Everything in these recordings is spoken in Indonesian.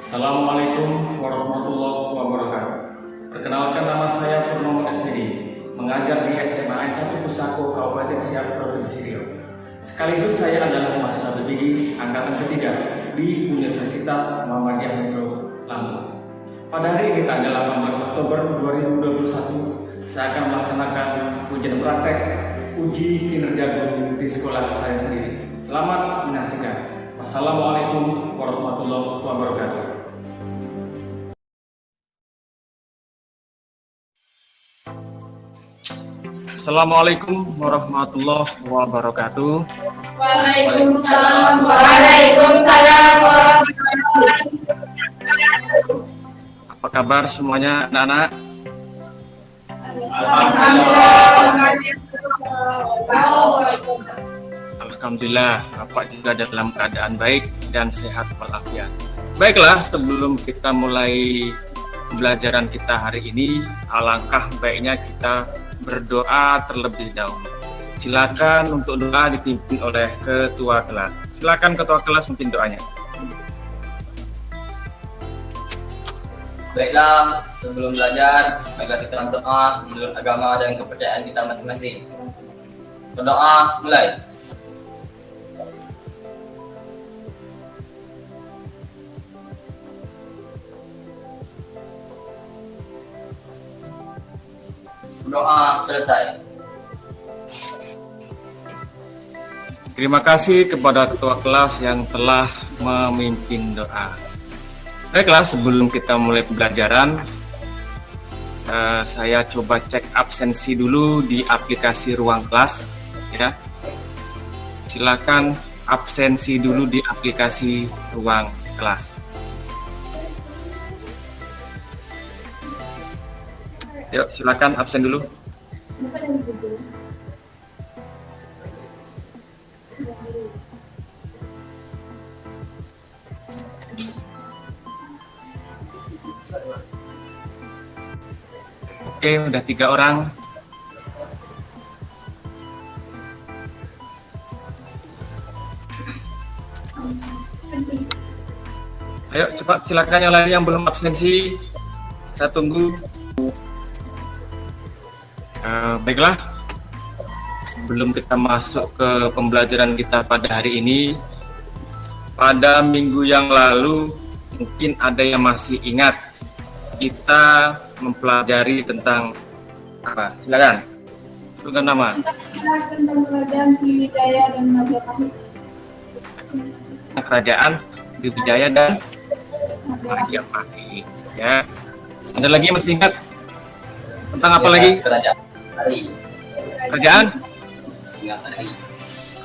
Assalamualaikum warahmatullahi wabarakatuh. Perkenalkan, nama saya Purnomo SPD, mengajar di SMA N1 Pusako Kabupaten Siak Provinsi Riau. Sekaligus saya adalah mahasiswa BPI angkatan ketiga di Universitas Muhammadiyah Metro Lampung. Pada hari ini tanggal 18 Oktober 2021, saya akan melaksanakan ujian praktek uji kinerja guru di sekolah saya sendiri. Selamat menyaksikan. Wassalamualaikum warahmatullahi wabarakatuh. Assalamualaikum warahmatullahi wabarakatuh. Waalaikumsalam warahmatullahi wabarakatuh. Apa kabar semuanya, anak-anak? Alhamdulillah, Bapak juga dalam keadaan baik dan sehat walafiat. Baiklah, sebelum kita mulai pembelajaran kita hari ini, alangkah baiknya kita berdoa terlebih dahulu. Silakan untuk doa dipimpin oleh ketua kelas. Silakan ketua kelas memimpin doanya. Baiklah, sebelum belajar, agar kita berdoa menurut agama dan kepercayaan kita masing-masing. Berdoa, mulai. Berdoa selesai. Terima kasih kepada ketua kelas yang telah memimpin doa. Baiklah, sebelum kita mulai pembelajaran, saya coba cek absensi dulu di aplikasi Ruang Kelas, ya. Silakan absensi dulu di aplikasi Ruang Kelas. Yuk, silakan absen dulu. Oke, udah 3 orang. Ayo, cepat silakan yang lain yang belum absensi. Saya tunggu. Baiklah, sebelum kita masuk ke pembelajaran kita pada hari ini, pada minggu yang lalu mungkin ada yang masih ingat kita mempelajari tentang apa? Silakan. Tentang nama. Tentang kerajaan Sriwijaya dan Majapahit. Kerajaan Sriwijaya dan Majapahit. Ya. Ada lagi yang masih ingat? Tentang apa lagi? Kerajaan Sari. Kerajaan Singasari.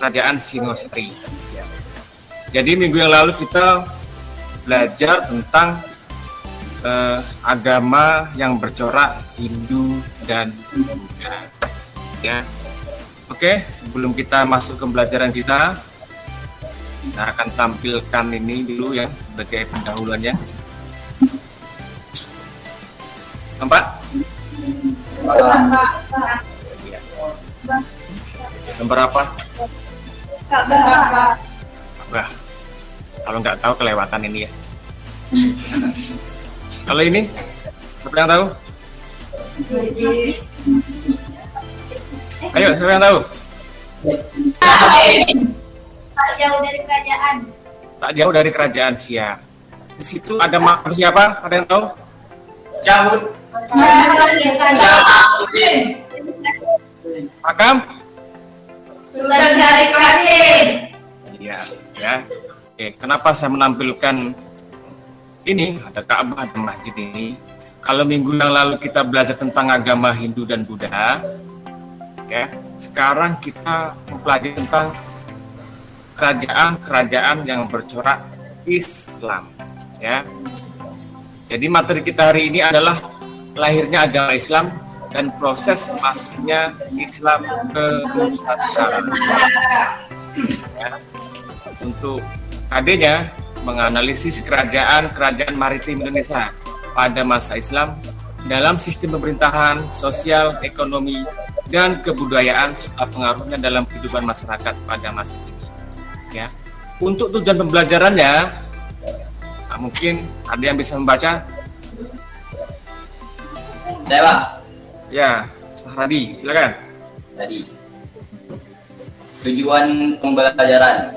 Kerajaan Singasari. Jadi minggu yang lalu kita belajar tentang agama yang bercorak Hindu dan Buddha. Ya. Oke, sebelum kita masuk ke pembelajaran kita akan tampilkan ini dulu ya sebagai pendahuluannya. Nampak? Ya. Gambar apa? Wah, kalau nggak tahu kelewatan ini ya. Kalau ini, siapa yang tahu? Ayo, siapa yang tahu? Tak jauh dari kerajaan. Tak jauh dari kerajaan, siap. Di situ ada makhluk siapa? Ada yang tahu? Cabut. Makam? Sultan Syarif Qasim. Iya, ya. Oke, kenapa saya menampilkan ini? Ada Ka'bah, ada masjid ini. Kalau minggu yang lalu kita belajar tentang agama Hindu dan Buddha, ya. Sekarang kita mempelajari tentang kerajaan-kerajaan yang bercorak Islam, ya. Jadi materi kita hari ini adalah lahirnya agama Islam dan proses masuknya Islam ke Nusantara. Ya. Untuk adanya menganalisis kerajaan-kerajaan maritim Indonesia pada masa Islam dalam sistem pemerintahan, sosial, ekonomi, dan kebudayaan serta pengaruhnya dalam kehidupan masyarakat pada masa ini. Ya. Untuk tujuan pembelajarannya, Nah, mungkin ada yang bisa membaca? Saya Pak. Ya, Sahradi, silakan. Tadi tujuan pembelajaran.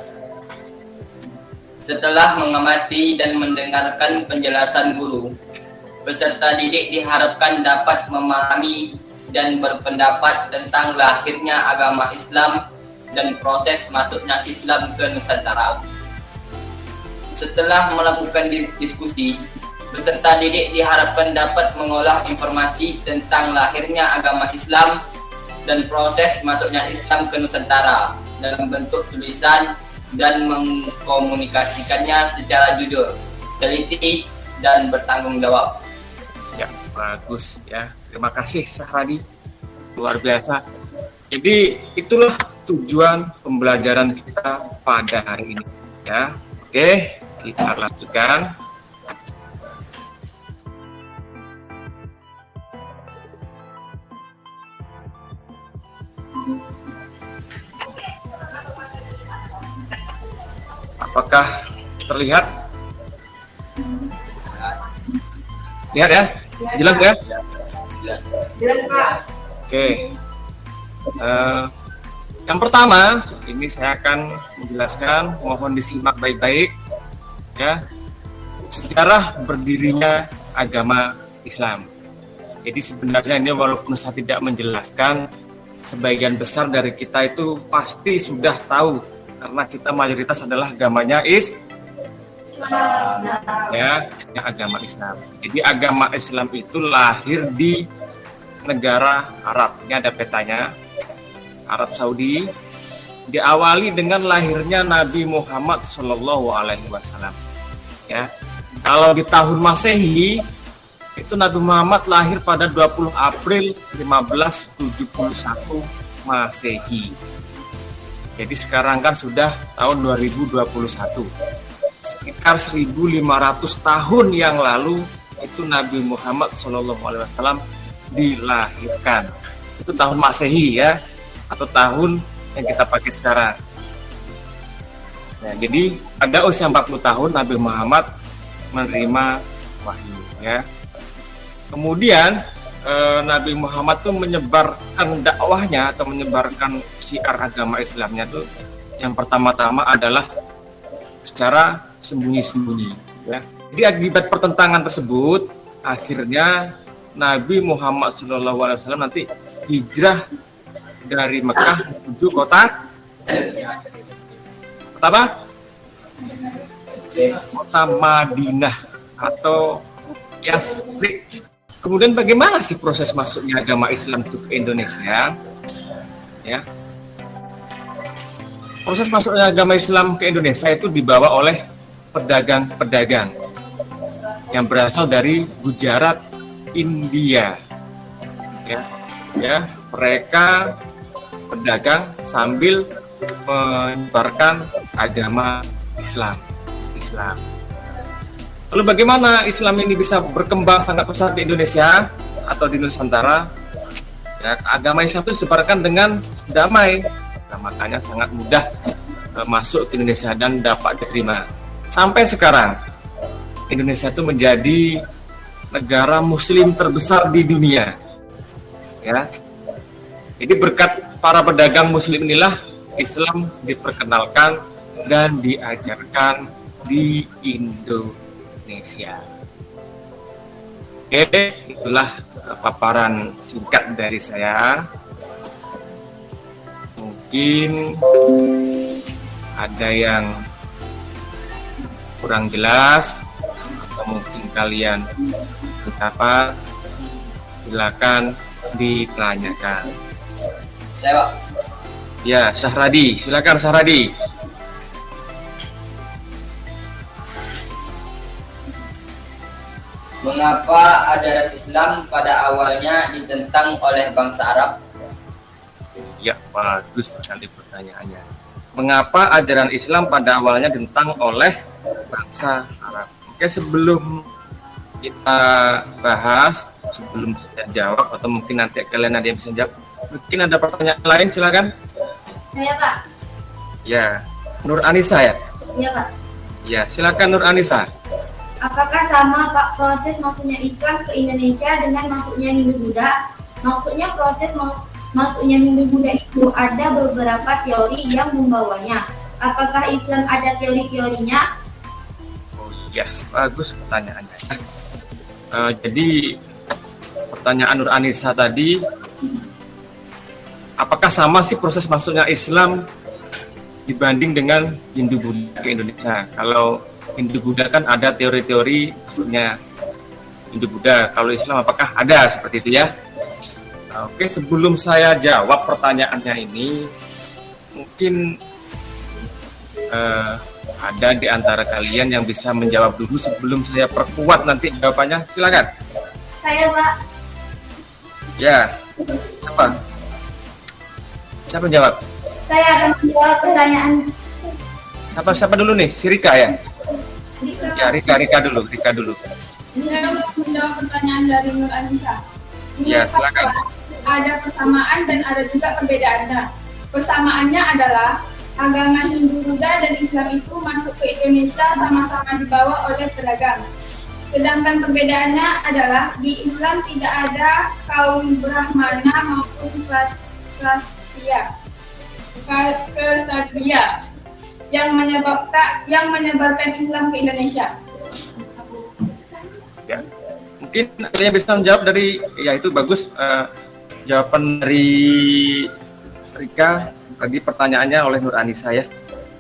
Setelah mengamati dan mendengarkan penjelasan guru, peserta didik diharapkan dapat memahami dan berpendapat tentang lahirnya agama Islam dan proses masuknya Islam ke Nusantara. Setelah melakukan diskusi, peserta didik diharapkan dapat mengolah informasi tentang lahirnya agama Islam dan proses masuknya Islam ke Nusantara dalam bentuk tulisan dan mengkomunikasikannya secara jujur, teliti, dan bertanggung jawab. Ya, bagus ya. Terima kasih Sahradi. Luar biasa. Jadi itulah tujuan pembelajaran kita pada hari ini ya. Oke, kita lanjutkan. Apakah terlihat? Lihat ya? Jelas ya? Jelas. Jelas, Pak. Oke. Yang pertama, ini saya akan menjelaskan, mohon disimak baik-baik ya. Sejarah berdirinya agama Islam. Jadi sebenarnya ini walaupun saya tidak menjelaskan, sebagian besar dari kita itu pasti sudah tahu karena kita mayoritas adalah agamanya ya, agama Islam. Jadi agama Islam itu lahir di negara Arab. Ini ada petanya, Arab Saudi. Diawali dengan lahirnya Nabi Muhammad Shallallahu Alaihi Wasallam. Ya, kalau di tahun Masehi itu Nabi Muhammad lahir pada 20 April 1571 Masehi. Jadi sekarang kan sudah tahun 2021. Sekitar 1.500 tahun yang lalu itu Nabi Muhammad SAW dilahirkan. Itu tahun Masehi ya, atau tahun yang kita pakai sekarang. Nah, jadi ada usia 40 tahun Nabi Muhammad menerima wahyu ya. Kemudian Nabi Muhammad tuh menyebarkan dakwahnya atau menyebarkan syiar agama Islamnya tuh yang pertama-tama adalah secara sembunyi-sembunyi ya. Jadi akibat pertentangan tersebut akhirnya Nabi Muhammad SAW nanti hijrah dari Mekah menuju kota apa? Kota Madinah atau Yasrib. Kemudian bagaimana sih proses masuknya agama Islam itu ke Indonesia? Ya. Proses masuknya agama Islam ke Indonesia itu dibawa oleh pedagang-pedagang yang berasal dari Gujarat, India. Ya, mereka pedagang sambil menyebarkan agama Islam. Lalu bagaimana Islam ini bisa berkembang sangat pesat di Indonesia atau di Nusantara? Ya, agama Islam itu disebarkan dengan damai, nah, makanya sangat mudah masuk ke Indonesia dan dapat diterima. Sampai sekarang Indonesia itu menjadi negara Muslim terbesar di dunia. Ya, jadi berkat para pedagang Muslim inilah Islam diperkenalkan dan diajarkan di Indonesia. Oke, itulah paparan singkat dari saya. Mungkin ada yang kurang jelas atau mungkin kalian apa, silakan ditanyakan. Saya Pak. Ya, Sahradi, silakan Sahradi. Mengapa ajaran Islam pada awalnya ditentang oleh bangsa Arab? Ya, bagus sekali pertanyaannya. Mengapa ajaran Islam pada awalnya ditentang oleh bangsa Arab? Oke, sebelum kita bahas, sebelum saya jawab atau mungkin nanti kalian ada yang bisa jawab, mungkin ada pertanyaan lain, silakan. Saya, Pak. Ya, Nur Anissa ya? Iya, Pak. Ya, silakan Nur Anissa. Apakah sama Pak proses masuknya Islam ke Indonesia dengan masuknya Hindu-Buddha? Maksudnya proses masuknya Hindu-Buddha itu ada beberapa teori yang membawanya. Apakah Islam ada teori-teorinya? Oh iya, bagus pertanyaannya. Jadi pertanyaan Nur Anissa tadi, apakah sama sih proses masuknya Islam dibanding dengan Hindu-Buddha ke Indonesia? Kalau Hindu-Buddha kan ada teori-teori masuknya Hindu-Buddha. Kalau Islam apakah ada seperti itu ya? Oke, sebelum saya jawab pertanyaannya ini, mungkin ada di antara kalian yang bisa menjawab dulu sebelum saya perkuat nanti jawabannya. Silakan. Saya, Pak. Ya, siapa? Siapa jawab? Saya akan menjawab pertanyaan. Siapa dulu nih? Si Rika ya? Ya, Rika dulu. Saya mau menjawab pertanyaan dari Nur Anissa. Ya, silakan. Ada persamaan dan ada juga perbedaannya. Persamaannya adalah agama Hindu-Buddha dan Islam itu masuk ke Indonesia sama-sama dibawa oleh pedagang. Sedangkan perbedaannya adalah di Islam tidak ada kaum Brahmana maupun Ksatria yang menyebarkan Islam ke Indonesia. Ya, mungkin ada yang bisa menjawab dari, ya itu bagus jawaban dari Rika tadi pertanyaannya oleh Nur Anissa ya.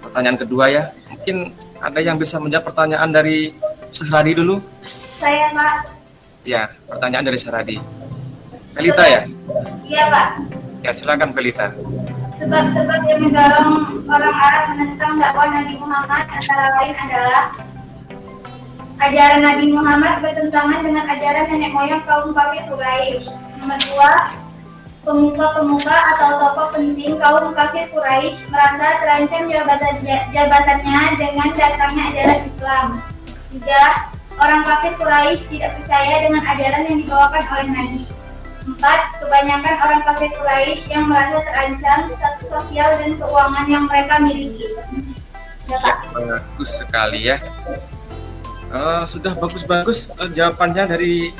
Pertanyaan kedua ya, mungkin ada yang bisa menjawab pertanyaan dari Sahradi dulu. Saya, Pak. Ya, pertanyaan dari Sahradi. Pelita ya? Iya, Pak. Ya, silakan Pelita. Sebab-sebab yang mendorong orang Arab menentang dakwah Nabi Muhammad antara lain adalah ajaran Nabi Muhammad bertentangan dengan ajaran nenek moyang kaum kafir Quraisy. Nomor 2, pemuka-pemuka atau tokoh penting kaum kafir Quraisy merasa terancam jabatannya dengan datangnya ajaran Islam. 3, orang kafir Quraisy tidak percaya dengan ajaran yang dibawakan oleh Nabi. 4, kebanyakan orang kafir Quraisy yang merasa terancam status sosial dan keuangan yang mereka miliki. Ya, Pak. Ya, bagus sekali ya. Sudah bagus-bagus jawabannya dari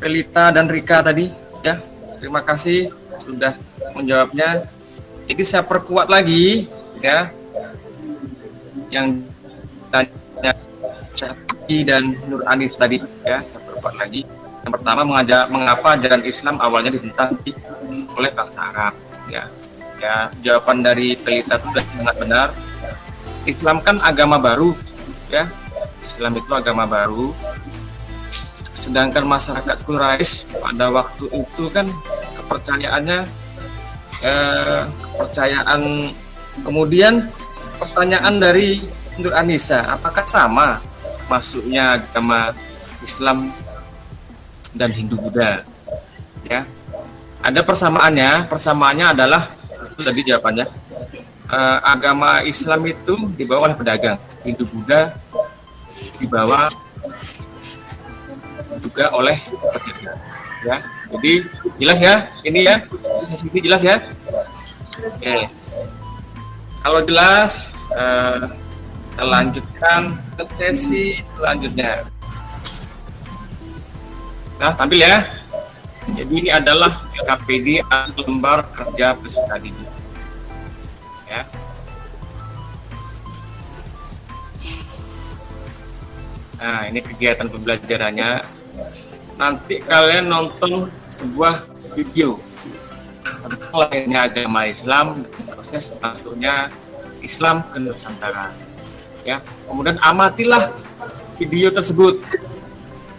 Pelita dan Rika tadi ya. Terima kasih sudah menjawabnya. Jadi saya perkuat lagi ya. Yang tanya Syahdi dan Nur Anis tadi ya, saya perkuat lagi. Yang pertama, mengapa ajaran Islam awalnya ditentang oleh bangsa Arab ya. Ya, jawaban dari Pelita itu sudah sangat benar. Islam kan agama baru ya. Islam itu agama baru. Sedangkan masyarakat Quraisy pada waktu itu kan kepercayaannya kepercayaan. Kemudian pertanyaan dari Nur Anissa, apakah sama masuknya agama Islam dan Hindu-Buddha? Ya, ada persamaannya adalah itu tadi jawabannya. Agama Islam itu dibawa oleh pedagang, Hindu-Buddha dibawa juga oleh pedagang. Ya, jadi jelas ya, ini ya, sesi ini jelas ya. Oke, kalau jelas, kita lanjutkan ke sesi selanjutnya. Nah, tampil ya. Jadi ini adalah LKPD atau lembar kerja peserta didik. Ya. Nah, ini kegiatan pembelajarannya. Nanti kalian nonton sebuah video tentang lahirnya agama Islam dan proses masuknya Islam ke Nusantara. Ya, kemudian amatilah video tersebut.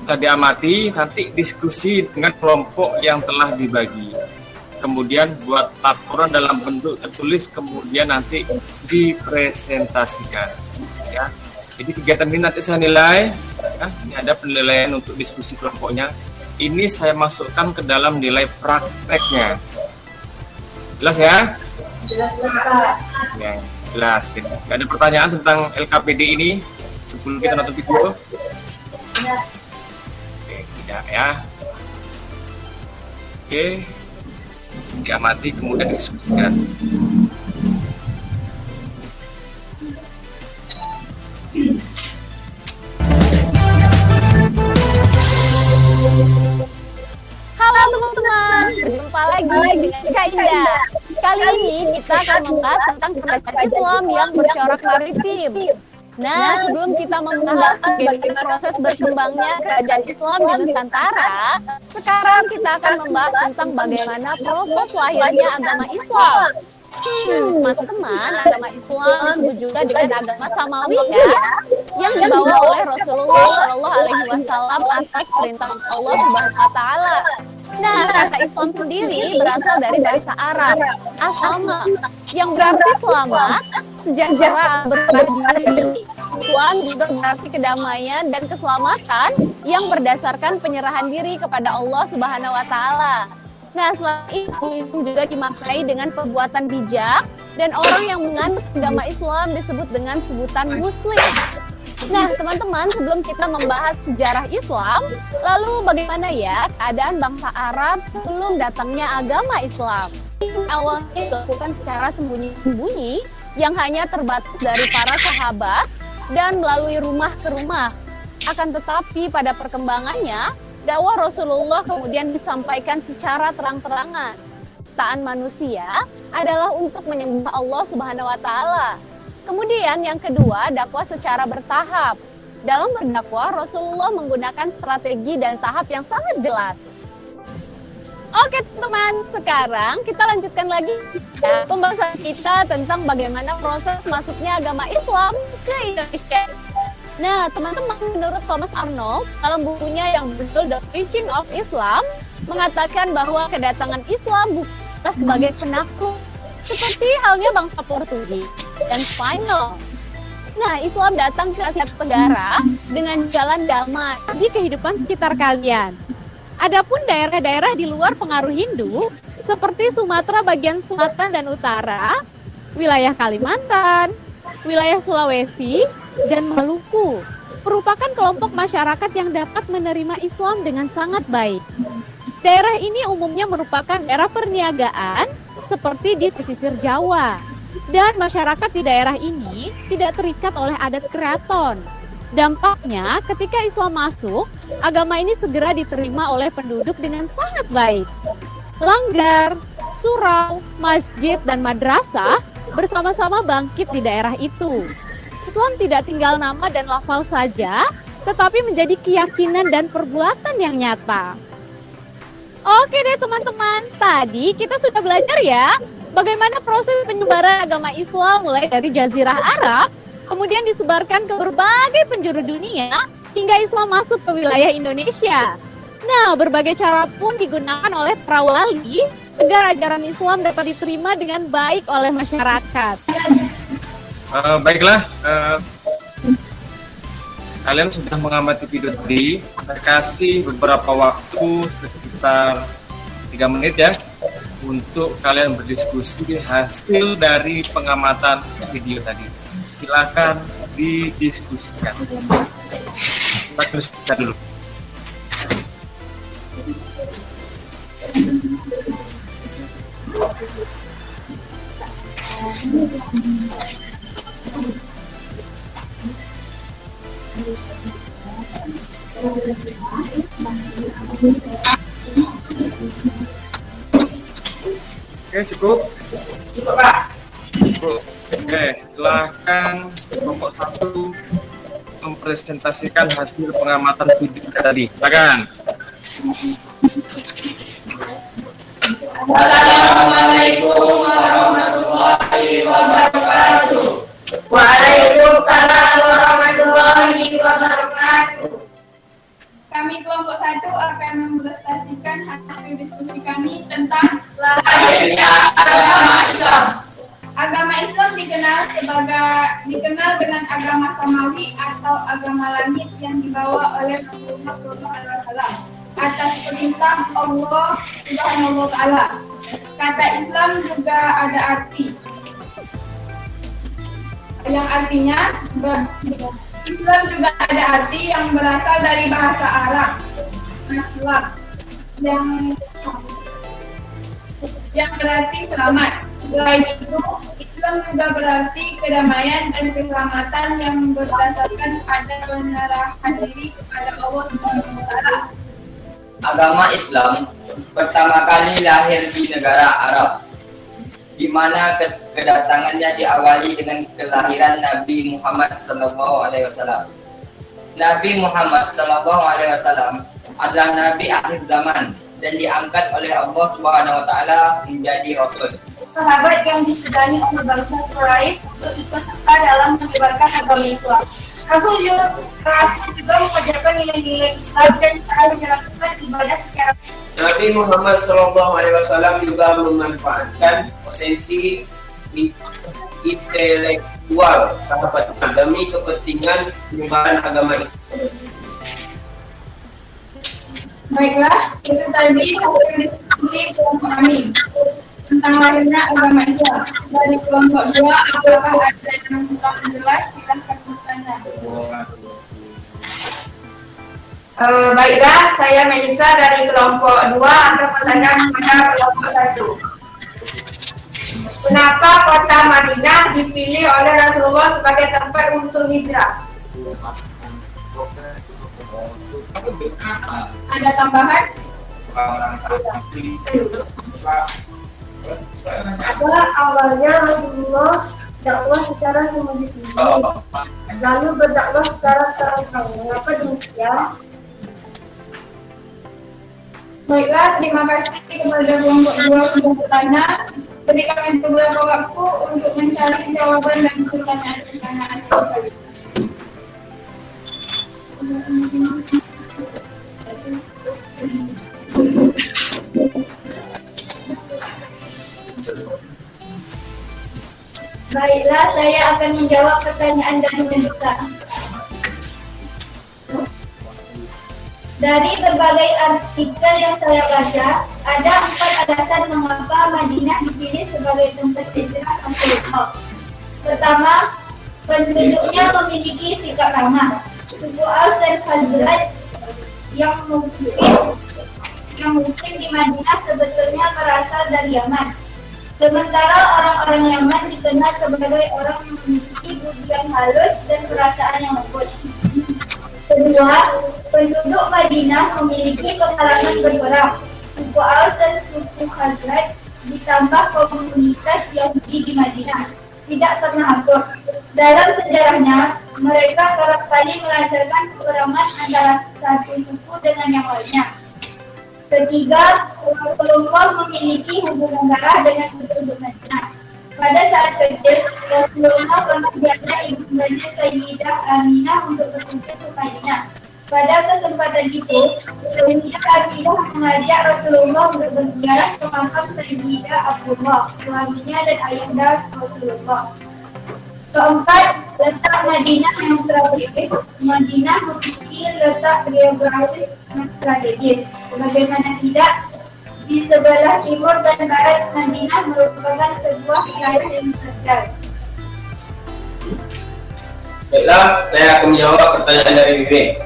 Kita diamati, nanti diskusi dengan kelompok yang telah dibagi. Kemudian buat laporan dalam bentuk tertulis, kemudian nanti dipresentasikan. Ya, jadi kegiatan ini nanti saya nilai. Ya, ini ada penilaian untuk diskusi kelompoknya. Ini saya masukkan ke dalam nilai prakteknya. Jelas ya? Jelas, Pak. Ya, jelas. Tidak ada pertanyaan tentang LKPD ini sebelum kita nonton video? Ya. Oke, tidak ya. Oke, diamati kemudian didiskusikan. dengan Kak Indah. Kali ini kita akan membahas tentang kerajaan Islam yang bercorak maritim. Nah, sebelum kita membahas bagaimana proses berkembangnya kerajaan Islam di Nusantara, sekarang kita akan membahas tentang bagaimana proses lahirnya agama Islam. Teman-teman, agama Islam disebut juga dengan agama Samawiyah yang dibawa oleh Rasulullah Shallallahu Alaihi Wasallam atas perintah Allah Subhanahu Wa Taala. Nah, kata Islam sendiri berasal dari bahasa Arab, asama, yang berarti selamat, sejahtera, berdiri. Islam juga berarti kedamaian dan keselamatan yang berdasarkan penyerahan diri kepada Allah Subhanahu Wa Taala. Nah, selain itu Islam juga dimaknai dengan perbuatan bijak dan orang yang menganut agama Islam disebut dengan sebutan Muslim. Nah, teman-teman, sebelum kita membahas sejarah Islam, lalu bagaimana ya keadaan bangsa Arab sebelum datangnya agama Islam? Awalnya dilakukan secara sembunyi-sembunyi yang hanya terbatas dari para sahabat dan melalui rumah ke rumah. Akan tetapi pada perkembangannya, dakwah Rasulullah kemudian disampaikan secara terang-terangan. Ciptaan manusia adalah untuk menyembah Allah Subhanahu wa taala. Kemudian yang kedua, dakwah secara bertahap. Dalam berdakwah, Rasulullah menggunakan strategi dan tahap yang sangat jelas. Oke teman-teman, sekarang kita lanjutkan lagi pembahasan kita tentang bagaimana proses masuknya agama Islam ke Indonesia. Nah teman-teman, menurut Thomas Arnold, dalam bukunya yang berjudul The Preaching of Islam, mengatakan bahwa kedatangan Islam bukan sebagai penakluk, seperti halnya bangsa Portugis dan Spanyol. Nah, Islam datang ke Asia Tenggara dengan jalan damai di kehidupan sekitar kalian. Adapun daerah-daerah di luar pengaruh Hindu, seperti Sumatera bagian selatan dan utara, wilayah Kalimantan, wilayah Sulawesi, dan Maluku, merupakan kelompok masyarakat yang dapat menerima Islam dengan sangat baik. Daerah ini umumnya merupakan daerah perniagaan, seperti di pesisir Jawa. Dan masyarakat di daerah ini tidak terikat oleh adat keraton. Dampaknya, ketika Islam masuk, agama ini segera diterima oleh penduduk dengan sangat baik. Langgar, surau, masjid, dan madrasah bersama-sama bangkit di daerah itu. Islam tidak tinggal nama dan lafal saja, tetapi menjadi keyakinan dan perbuatan yang nyata. Oke deh teman-teman, tadi kita sudah belajar ya bagaimana proses penyebaran agama Islam mulai dari Jazirah Arab, kemudian disebarkan ke berbagai penjuru dunia, hingga Islam masuk ke wilayah Indonesia. Nah, berbagai cara pun digunakan oleh para wali agar ajaran Islam dapat diterima dengan baik oleh masyarakat. Baiklah, kalian sudah mengamati video tadi. Saya kasih beberapa waktu sekitar 3 menit ya untuk kalian berdiskusi hasil dari pengamatan video tadi. Silakan didiskusikan. Kita diskusikan dulu. Oke, cukup? Cukup, Pak. Cukup. Oke, silakan kelompok 1 mempresentasikan hasil pengamatan video tadi. Silakan. Assalamualaikum warahmatullahi wabarakatuh. Waalaikumsalam warahmatullahi wabarakatuh. Kami kelompok 1 akan mempresentasikan hasil diskusi kami tentang Lahirnya agama Islam. agama Islam dikenal dengan agama Samawi atau agama langit yang dibawa oleh Rasulullah SAW atas perintah Allah Subhanahu wa taala. Kata Islam juga ada arti yang artinya Islam juga ada arti yang berasal dari bahasa Arab Islam yang berarti selamat. Selain itu, Islam juga berarti kedamaian dan keselamatan yang berdasarkan pada penyerahan diri kepada Allah Subhanahu wa taala. Agama Islam pertama kali lahir di negara Arab, di mana kedatangannya diawali dengan kelahiran Nabi Muhammad SAW. Nabi Muhammad SAW adalah Nabi akhir zaman dan diangkat oleh Allah Subhanahu Wa Taala menjadi Rasul. Sahabat yang disegani oleh bangsa Quraisy untuk ikut serta dalam menyebarkan agama Islam. Rasul juga mengajarkan nilai-nilai Islam dan cara menjalankan ibadah secara. Nabi Muhammad SAW juga memanfaatkan potensi intelektual sahabatnya demi kepentingan penyebaran agama Islam. Baiklah, itu tadi hasil diskusi kelompok kami tentang lahirnya agama Islam. Dari kelompok 2, apakah ada yang kurang jelas? Silahkan bertanya. Baiklah, saya Melisa dari kelompok 2 akan bertanya kepada kelompok 1. Kenapa kota Madinah dipilih oleh Rasulullah sebagai tempat untuk hijrah? Ada tambahan? Awalnya Rasulullah dakwah secara sembunyi-sembunyi, lalu berdakwah secara terang-terang. Mengapa demikian? Baiklah, terima kasih kepada kelompok 2 untuk bertanya. Beri kami beberapa waktu untuk mencari jawaban dan pertanyaan-pertanyaan tadi. Baiklah, saya akan menjawab pertanyaan dari Melisa. Dari berbagai artikel yang saya baca, ada 4 alasan mengapa Madinah dipilih sebagai tempat hijrah Rasulullah. Pertama, penduduknya memiliki sikap ramah. Suku Aus dan Khazraj yang mungkin di Madinah sebetulnya berasal dari Yaman. Sementara orang-orang Yaman dikenal sebagai orang yang memiliki budi yang halus dan perasaan yang lembut. Kedua, penduduk Madinah memiliki pengalaman berperang. Suku Aus dan suku Khazraj ditambah komunitas Yahudi di Madinah tidak pernah hafal. Dalam sejarahnya, mereka kerap kali melancarkan peperangan antara satu suku dengan yang lainnya. Ketiga, Rasulullah memiliki hubungan darah dengan penduduk Madinah. Pada saat kecil, Rasulullah pernah diajak ibundanya Sayyidah Aminah untuk berkunjung ke Madinah. Pada kesempatan itu, Sayyidah Aminah mengajak Rasulullah untuk berziarah ke makam Sayyidah Abdullah, suaminya dan ayahanda Rasulullah. Keempat, letak Madinah yang strategis. Madinah memiliki letak geografis yang strategis. Bagaimana tidak, di sebelah timur dan barat Madinah merupakan sebuah wilayah yang terjal. Baiklah, saya akan menjawab pertanyaan dari Vivek.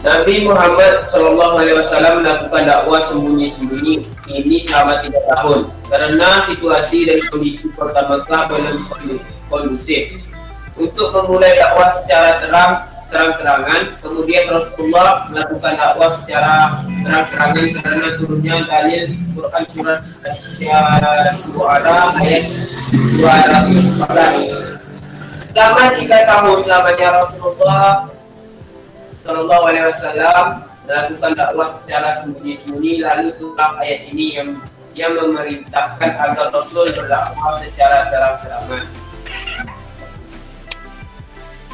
Nabi Muhammad SAW melakukan dakwah sembunyi-sembunyi ini selama 3 tahun karena situasi dan kondisi kota Mekah belum kondusif untuk memulai dakwah secara terang-terangan. Kemudian Rasulullah melakukan dakwah secara terang-terangan karena turunnya dalil Quran surat Asy-Syu'ara ayat 214. Selama 3 tahun lamanya Rasulullah Sallallahu Alaihi Wasallam melakukan dakwah secara sembunyi-sembunyi, lalu turun ayat ini yang memerintahkan agar Rasul berdakwah secara terang-terangan.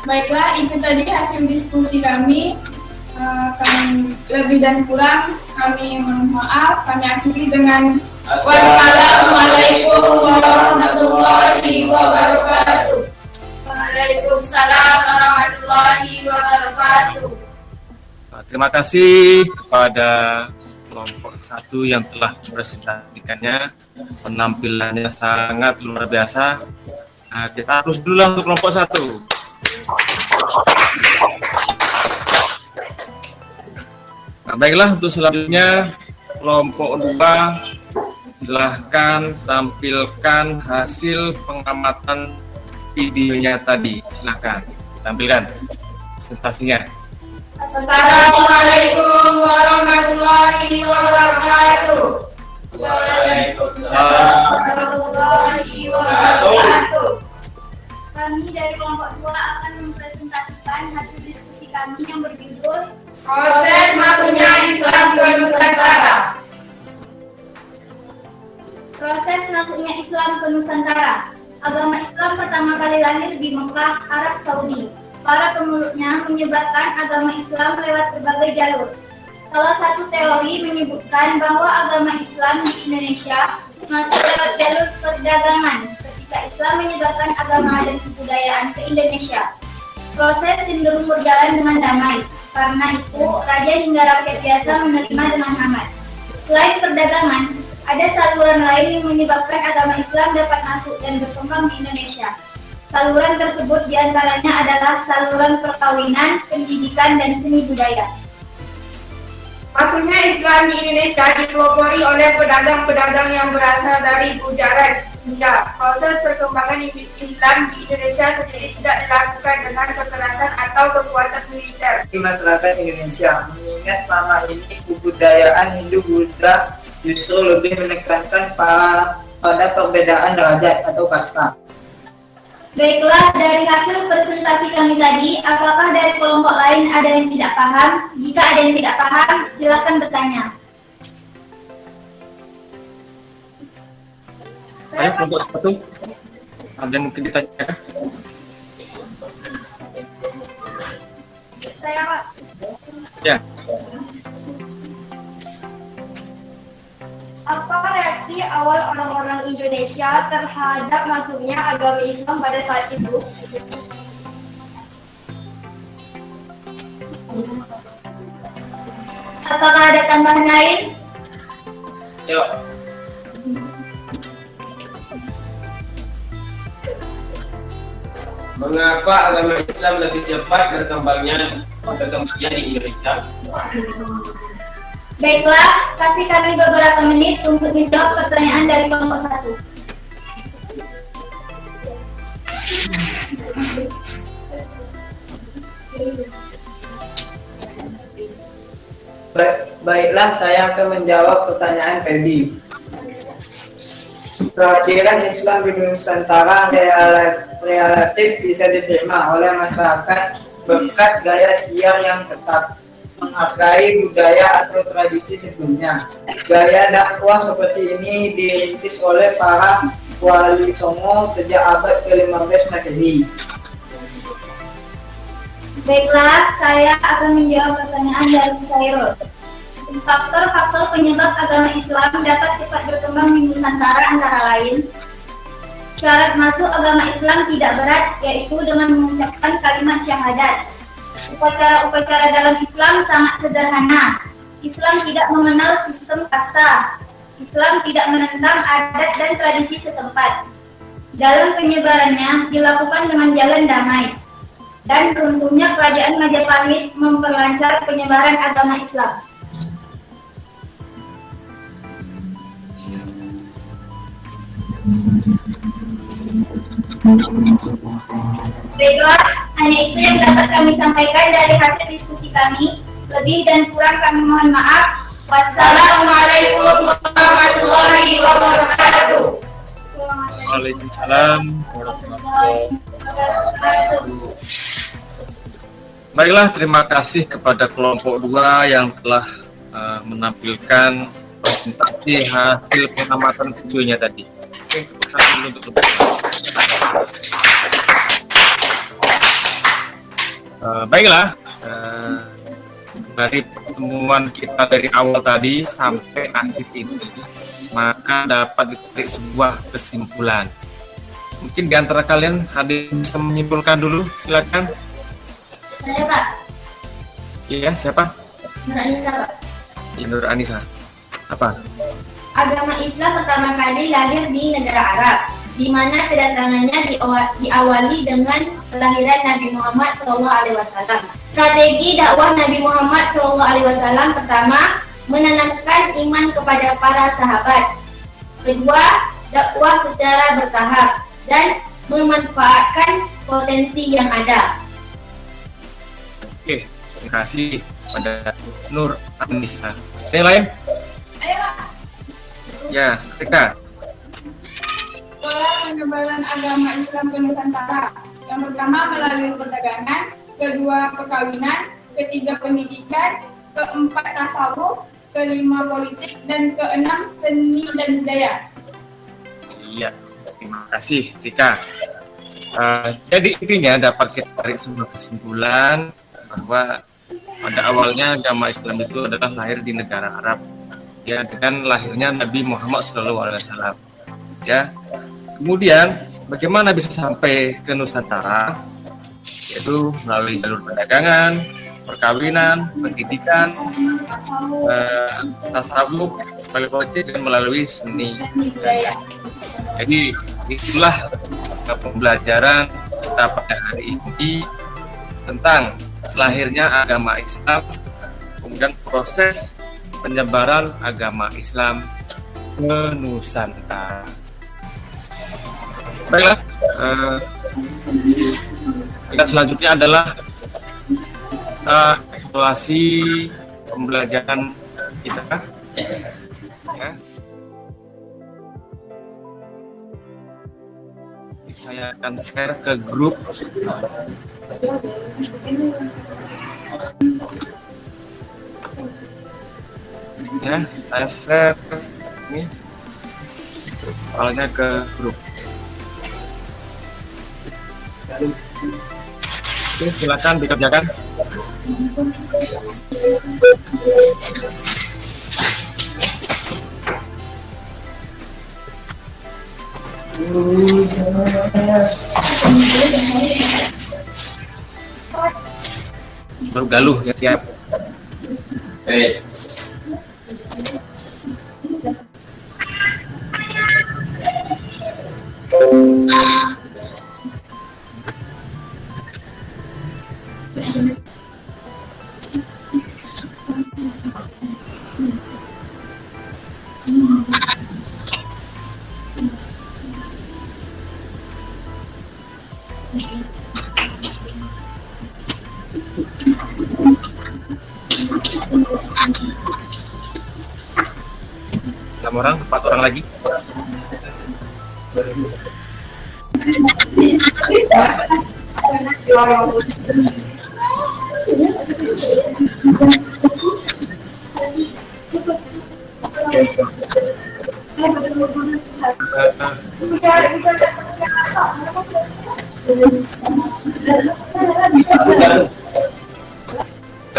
Baiklah, itu tadi hasil diskusi kami. Kami lebih dan kurang kami mohon maaf. Kami akhiri dengan wassalamualaikum warahmatullahi wabarakatuh. Waalaikumsalam warahmatullahi wabarakatuh. Terima kasih kepada kelompok 1 yang telah mempresentasikannya. Penampilannya sangat luar biasa. Kita terus dulu lah untuk kelompok 1. Baiklah, untuk selanjutnya kelompok 2, silahkan tampilkan hasil pengamatan videonya tadi. Silahkan tampilkan presentasinya. Assalamualaikum warahmatullahi wabarakatuh. Waalaikumsalam. Warahmatullahi wabarakatuh. Kami dari kelompok 2 akan mempresentasikan hasil diskusi kami yang berjudul Proses masuknya Islam ke Nusantara. Proses masuknya Islam ke Nusantara. Agama Islam pertama kali lahir di Mekah, Arab Saudi. Para pemeluknya menyebarkan agama Islam lewat berbagai jalur. Salah satu teori menyebutkan bahwa agama Islam di Indonesia masuk lewat jalur perdagangan ketika Islam menyebarkan agama dan kebudayaan ke Indonesia. Proses cenderung berjalan dengan damai. Karena itu, raja hingga rakyat biasa menerima dengan hangat. Selain perdagangan, ada saluran lain yang menyebabkan agama Islam dapat masuk dan berkembang di Indonesia. Saluran tersebut diantaranya adalah saluran perkawinan, pendidikan, dan seni budaya. Masuknya Islam di Indonesia dipelopori oleh pedagang-pedagang yang berasal dari Gujarat, India. Proses perkembangan Islam di Indonesia sendiri tidak dilakukan dengan kekerasan atau kekuatan militer. Di masyarakat Indonesia, mengingat selama ini kebudayaan Hindu-Buddha justru lebih menekankan pada perbedaan derajat atau kasta. Baiklah, dari hasil presentasi kami tadi, apakah dari kelompok lain ada yang tidak paham? Jika ada yang tidak paham, silakan bertanya. Ayo kelompok 1. Ada yang mungkin ditanyakan? Saya Pak. Ya. Apa reaksi awal orang-orang Indonesia terhadap masuknya agama Islam pada saat itu? Apakah ada tambahan lain? Yuk. Mengapa agama Islam lebih cepat berkembangnya di Indonesia? Baiklah, kasih kami beberapa menit untuk menjawab pertanyaan dari kelompok 1. Baiklah, saya akan menjawab pertanyaan Feby. Kehadiran Islam di Nusantara relatif bisa diterima oleh masyarakat berkat gaya siar yang tetap menghargai budaya atau tradisi sebelumnya. Gaya dakwah seperti ini dirintis oleh para wali songo sejak abad ke-15 Masehi. Baiklah, saya akan menjawab pertanyaan dari Khairul. Faktor-faktor penyebab agama Islam dapat cepat berkembang di Nusantara antara lain: syarat masuk agama Islam tidak berat, yaitu dengan mengucapkan kalimat syahadat. Upacara-upacara dalam Islam sangat sederhana. Islam tidak mengenal sistem kasta. Islam tidak menentang adat dan tradisi setempat. Dalam penyebarannya dilakukan dengan jalan damai. Dan beruntungnya kerajaan Majapahit memperlancar penyebaran agama Islam. Baiklah, hanya itu yang dapat kami sampaikan dari hasil diskusi kami. Lebih dan kurang kami mohon maaf. Wassalamualaikum warahmatullahi wabarakatuh. Waalaikumsalam warahmatullahi wabarakatuh. Baiklah, terima kasih kepada kelompok 2 yang telah menampilkan presentasi hasil pengamatan videonya tadi. Oke, tepuk tangan dulu untuk baiklah, dari pertemuan kita dari awal tadi sampai akhir ini, maka dapat ditarik sebuah kesimpulan. Mungkin di antara kalian ada yang bisa menyimpulkan dulu, silakan. Saya Pak. Iya, siapa? Nur Anissa Pak. Nur Anissa. Apa? Agama Islam pertama kali lahir di negara Arab, di mana kedatangannya diawali dengan kelahiran Nabi Muhammad SAW. Strategi dakwah Nabi Muhammad SAW pertama, menanamkan iman kepada para sahabat. Kedua, dakwah secara bertahap dan memanfaatkan potensi yang ada. Oke, Terima kasih pada Nur Anissa. Yang lain? Ayo Pak. Ya, Rika. Pola penyebaran agama Islam ke Nusantara. Yang pertama melalui perdagangan, kedua perkawinan, ketiga pendidikan, keempat tasawuf, kelima politik, dan keenam seni dan budaya. Iya, terima kasih Rika. Jadi intinya dapat kita tarik sebuah kesimpulan bahwa pada awalnya agama Islam itu adalah lahir di negara Arab, ya, dengan lahirnya Nabi Muhammad SAW. Ya, kemudian bagaimana bisa sampai ke Nusantara, yaitu melalui jalur perdagangan, perkawinan, pendidikan, tasawuf, politik, dan melalui seni. Jadi itulah pembelajaran kita pada hari ini tentang lahirnya agama Islam, kemudian proses penyebaran agama Islam ke Nusantara. Baiklah, kita selanjutnya adalah evaluasi pembelajaran kita. Ya. Saya akan share ke grup. Ya, saya share ini soalnya ke grup. Oke, silakan dikerjakan. Baru Galuh ya, siap. Yes. Empat orang lagi.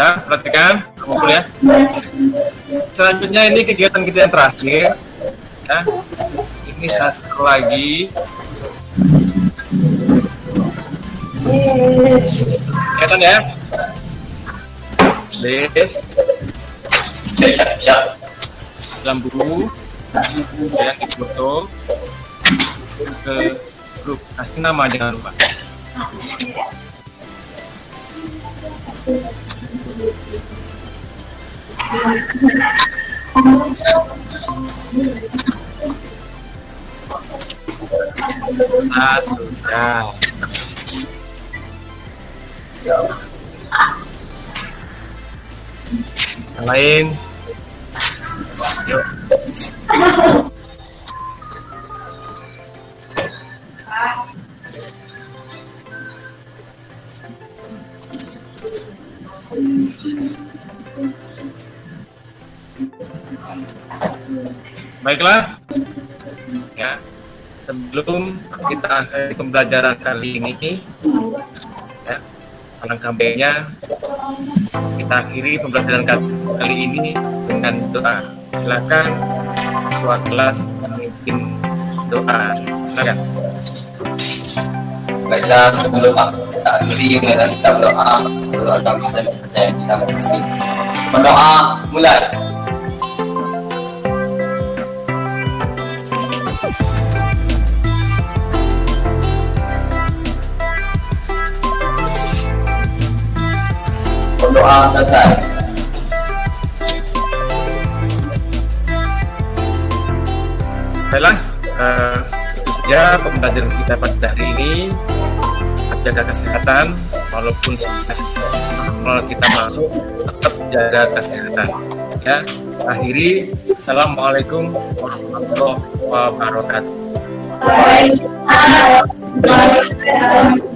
Ya, perhatikan, kumpul ya. Selanjutnya ini kegiatan kita yang terakhir. Ya, ini sastra lagi. Kelihatan ya? List. Siap. Dalam buku, kemudian difoto ke grup. Kasih nama jangan lupa. Sudah. Yang lain, yuk. Baiklah, ya. Sebelum kita akhiri pembelajaran kali ini, ya, alangkah baiknya kita akhiri pembelajaran kali ini dengan doa. Silakan ketua kelas memimpin doa. Silakan. Baiklah, sebelum kita akhiri dengan kita berdoa agama dan kepercayaan kita masing-masing. Berdoa mulai. Doa selesai. Baiklah, itu saja pembelajaran kita pada hari ini. Jaga kesehatan walaupun sudah kalau kita masuk tetap jaga kesehatan. Ya, akhiri. Assalamualaikum warahmatullahi wabarakatuh. Waalaikumsalam.